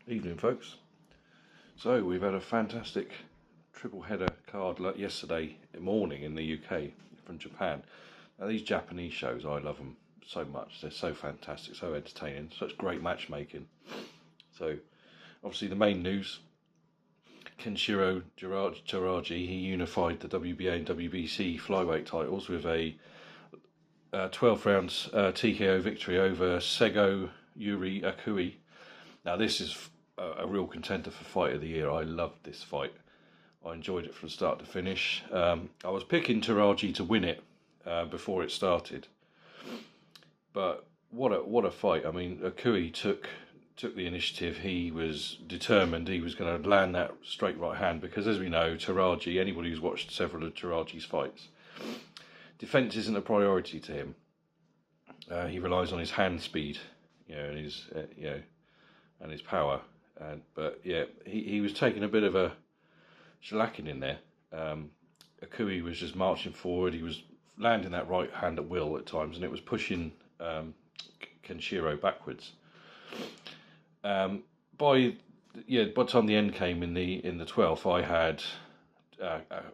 Evening, folks. So we've had a fantastic triple header card like yesterday morning in the UK from Japan. Now these Japanese shows, I love them so much. They're so fantastic, so entertaining, such great matchmaking. So obviously the main news, Kenshiro Teraji, he unified the WBA and WBC Flyweight titles with a 12 rounds TKO victory over Seigo Yuri Akui. Now this is a real contender for Fight of the Year. I loved this fight. I enjoyed it from start to finish. I was picking Teraji to win it before it started, but what a fight! I mean, Akui took the initiative. He was determined. He was going to land that straight right hand because, as we know, Teraji. Anybody who's watched several of Teraji's fights, defense isn't a priority to him. He relies on his hand speed, and his and his power. But yeah, he was taking a bit of a shellacking in there. Akui was just marching forward. He was landing that right hand at will at times, and it was pushing Kenshiro backwards. By the time the end came in the 12th, I had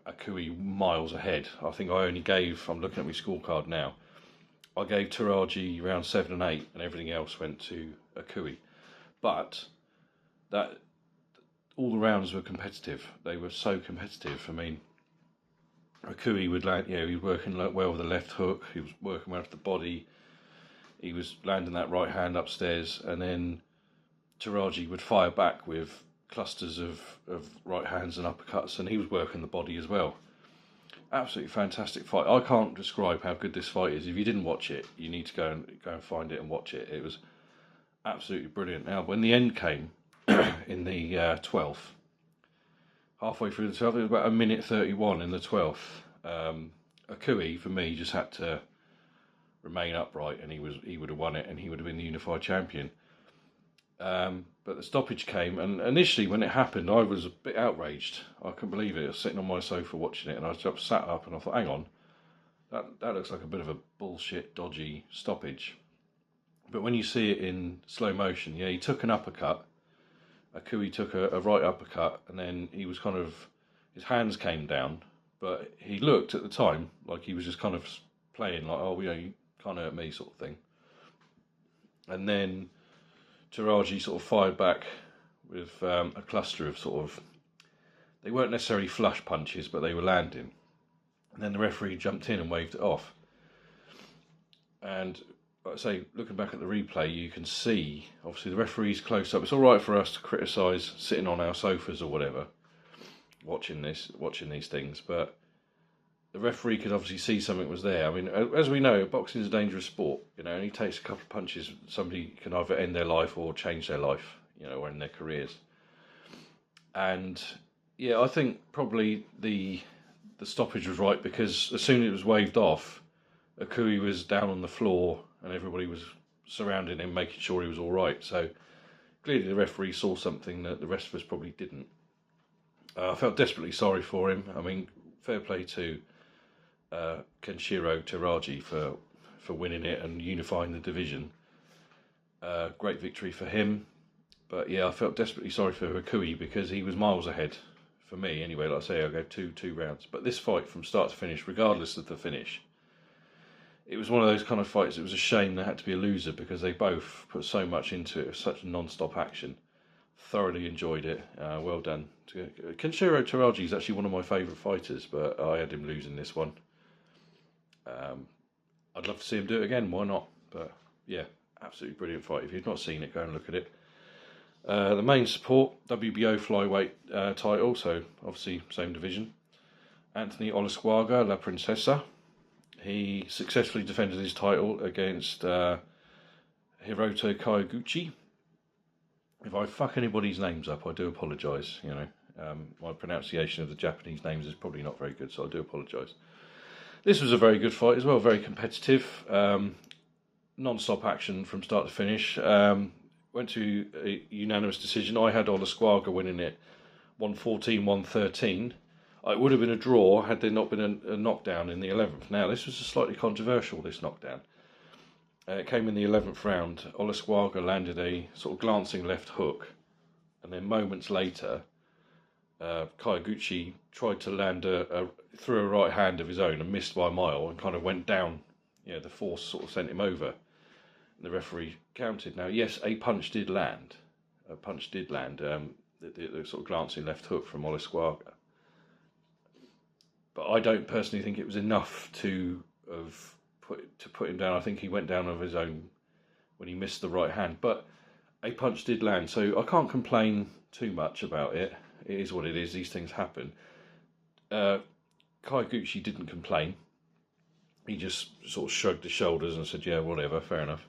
Akui miles ahead. I think I only gave, I'm looking at my scorecard now, I gave Teraji round 7 and 8, and everything else went to Akui. But that all the rounds were competitive. They were so competitive. I mean, Akui would land, he was working well with the left hook. He was working well with the body. He was landing that right hand upstairs, and then Teraji would fire back with clusters of right hands and uppercuts, and he was working the body as well. Absolutely fantastic fight. I can't describe how good this fight is. If you didn't watch it, you need to go and find it and watch it. It was absolutely brilliant. Now, when the end came in the 12th, halfway through the 12th, it was about 1:31 in the 12th. Akui, for me, just had to remain upright, and he would have won it, and he would have been the unified champion. But the stoppage came, and initially when it happened, I was a bit outraged. I couldn't believe it. I was sitting on my sofa watching it, and I just sat up, and I thought, hang on, that looks like a bit of a bullshit, dodgy stoppage. But when you see it in slow motion, he took an uppercut. Akui took a right uppercut, and then he was his hands came down, but he looked at the time like he was just kind of playing like, oh, you can't hurt me sort of thing. And then Teraji sort of fired back with a cluster of they weren't necessarily flush punches, but they were landing. And then the referee jumped in and waved it off. And like I say, looking back at the replay, you can see, obviously, the referee's close up. It's all right for us to criticise sitting on our sofas or whatever, watching these things, but the referee could obviously see something was there. I mean, as we know, boxing is a dangerous sport. Only takes a couple of punches, somebody can either end their life or change their life, or end their careers. And yeah, I think probably the stoppage was right, because as soon as it was waved off, Akui was down on the floor and everybody was surrounding him, making sure he was all right. So clearly the referee saw something that the rest of us probably didn't. I felt desperately sorry for him. I mean, fair play to Kenshiro Teraji for winning it and unifying the division. Great victory for him. But yeah, I felt desperately sorry for Akui because he was miles ahead. For me, anyway, like I say, I gave two rounds. But this fight, from start to finish, regardless of the finish, it was one of those kind of fights. It was a shame there had to be a loser because they both put so much into it. It was such non-stop action. Thoroughly enjoyed it. Well done. Kenshiro Teraji is actually one of my favourite fighters, but I had him losing this one. I'd love to see him do it again. Why not? But yeah, absolutely brilliant fight. If you've not seen it, go and look at it. The main support, WBO Flyweight title, so obviously same division. Anthony Olascuaga, La Princesa. He successfully defended his title against Hiroto Kyoguchi. If I fuck anybody's names up, I do apologise. My pronunciation of the Japanese names is probably not very good, so I do apologise. This was a very good fight as well, very competitive. Non-stop action from start to finish. Went to a unanimous decision. I had Olascuaga winning it 114-113. It would have been a draw had there not been a knockdown in the 11th. Now, this was slightly controversial, this knockdown. It came in the 11th round. Olascuaga landed a sort of glancing left hook and then moments later, Kyoguchi tried to land through a right hand of his own and missed by a mile and kind of went down. The force sort of sent him over. And the referee counted. Now, yes, a punch did land. The sort of glancing left hook from Olascuaga. But I don't personally think it was enough to put him down. I think he went down of his own when he missed the right hand. But a punch did land, so I can't complain too much about it. It is what it is. These things happen. Kyoguchi didn't complain. He just sort of shrugged his shoulders and said, yeah, whatever, fair enough.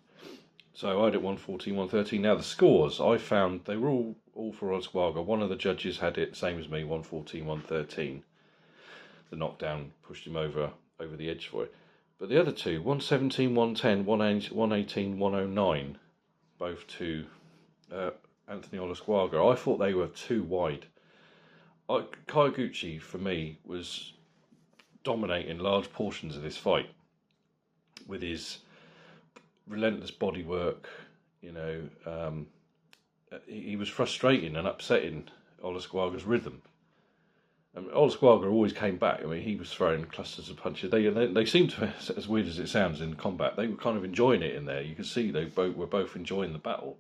So I had it 114-113. Now the scores, I found they were all for Olascuaga. One of the judges had it, same as me, 114-113. The knockdown pushed him over the edge for it. But the other two, 117-110, 118-109, both to Anthony Olascuaga. I thought they were too wide. Kyoguchi, for me, was dominating large portions of this fight with his relentless body work. He was frustrating and upsetting Olascuaga's rhythm. Olascuaga always came back. I mean, he was throwing clusters of punches. They seemed to, as weird as it sounds in combat, they were kind of enjoying it in there. You could see they were both enjoying the battle.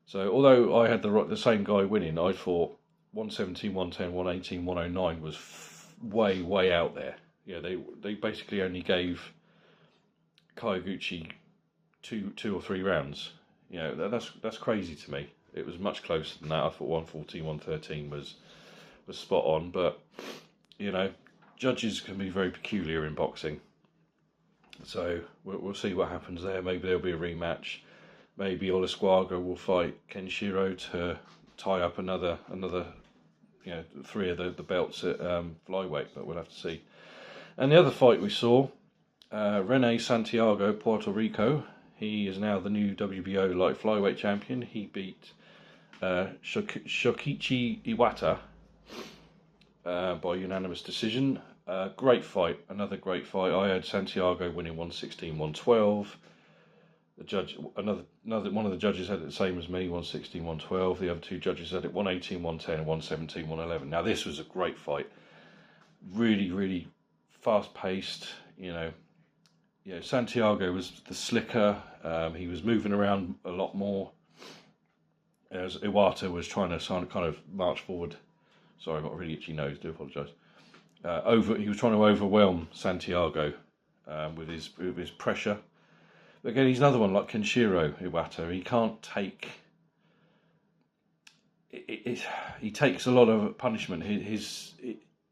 So although I had the same guy winning, I thought 117, 110, 118, 109 was way out there. They basically only gave Kyoguchi two or three rounds. That's crazy to me. It was much closer than that. I thought 114, 113 was spot on, but judges can be very peculiar in boxing. So we'll see what happens there. Maybe there'll be a rematch. Maybe Olascuaga will fight Kenshiro to tie up another three of the belts at flyweight, but we'll have to see. And the other fight we saw, Rene Santiago, Puerto Rico. He is now the new WBO Light-Flyweight champion. He beat Shokichi Iwata by unanimous decision. Great fight, another great fight. I had Santiago winning 116-112. The judge, another one of the judges had it the same as me, 116-112. The other two judges had it 118-110 and 117-111. Now this was a great fight, really fast-paced. Santiago was the slicker. He was moving around a lot more, as Iwata was trying to kind of march forward. Sorry, I've got a really itchy nose. Do apologise. He was trying to overwhelm Santiago with his pressure. But again, he's another one like Kenshiro Iwata. He can't take. He takes a lot of punishment. His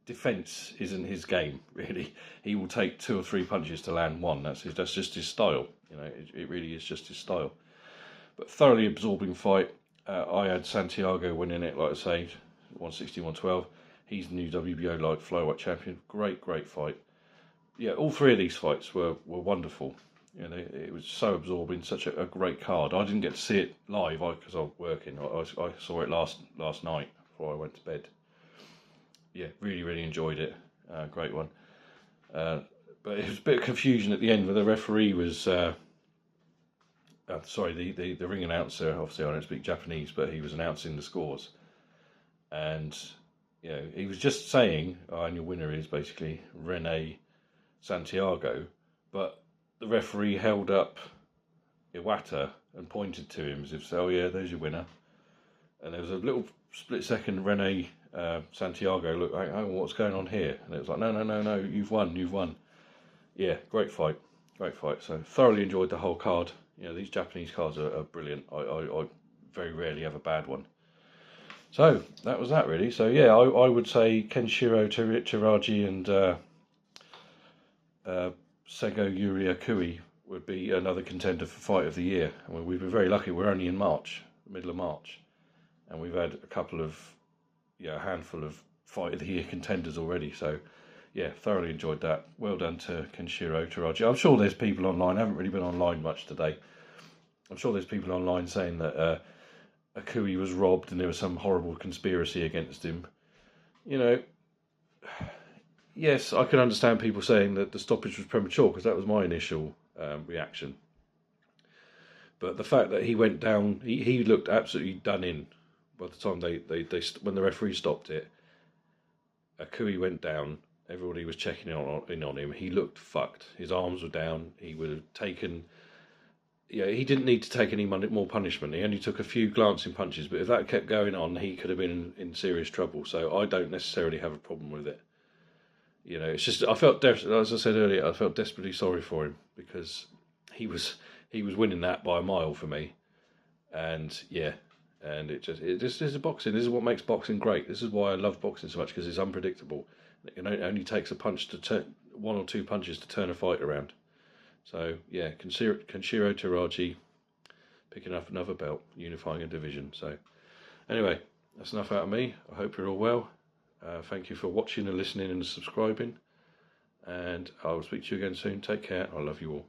defence isn't his game, really. He will take 2 or 3 punches to land one. That's just his style. It really is just his style. But thoroughly absorbing fight. I had Santiago winning it, like I say, 160-112. He's the new WBO Light-Flyweight champion. Great fight. Yeah, all three of these fights were wonderful. It was so absorbing, such a great card. I didn't get to see it live because I was working. I saw it last night before I went to bed. Yeah, really enjoyed it. Great one. But it was a bit of confusion at the end where the referee was... the ring announcer, obviously I don't speak Japanese, but he was announcing the scores. And, he was just saying, and your winner is basically Rene Santiago, but the referee held up Iwata and pointed to him as if, oh yeah, there's your winner. And there was a little split second, Rene Santiago looked like, oh, what's going on here? And it was like, no, you've won. Yeah, great fight. So thoroughly enjoyed the whole card. These Japanese cards are brilliant. I very rarely have a bad one. So that was that really. So yeah, I would say Kenshiro Teraji and Seigo Yuri Akui would be another contender for fight of the year. I mean, we've been very lucky. We're only in March, middle of March, and we've had a handful of fight of the year contenders already. So yeah, thoroughly enjoyed that. Well done to Kenshiro Teraji. I'm sure there's people online, I haven't really been online much today. I'm sure there's people online saying that Akui was robbed and there was some horrible conspiracy against him. Yes, I can understand people saying that the stoppage was premature, because that was my initial reaction. But the fact that he went down, he looked absolutely done in by the time when the referee stopped it, Akui went down. Everybody was checking in on him. He looked fucked. His arms were down. He would have taken. Yeah, he didn't need to take any more punishment. He only took a few glancing punches, but if that kept going on, he could have been in serious trouble. So I don't necessarily have a problem with it. You know, it's just I felt, as I said earlier, I felt desperately sorry for him because he was winning that by a mile for me, and yeah, and it just is boxing. This is what makes boxing great. This is why I love boxing so much, because it's unpredictable. It only takes a punch to turn, one or two punches to turn a fight around. So yeah, Kenshiro Teraji picking up another belt, unifying a division. So anyway, that's enough out of me. I hope you're all well. Thank you for watching and listening and subscribing. And I will speak to you again soon. Take care. I love you all.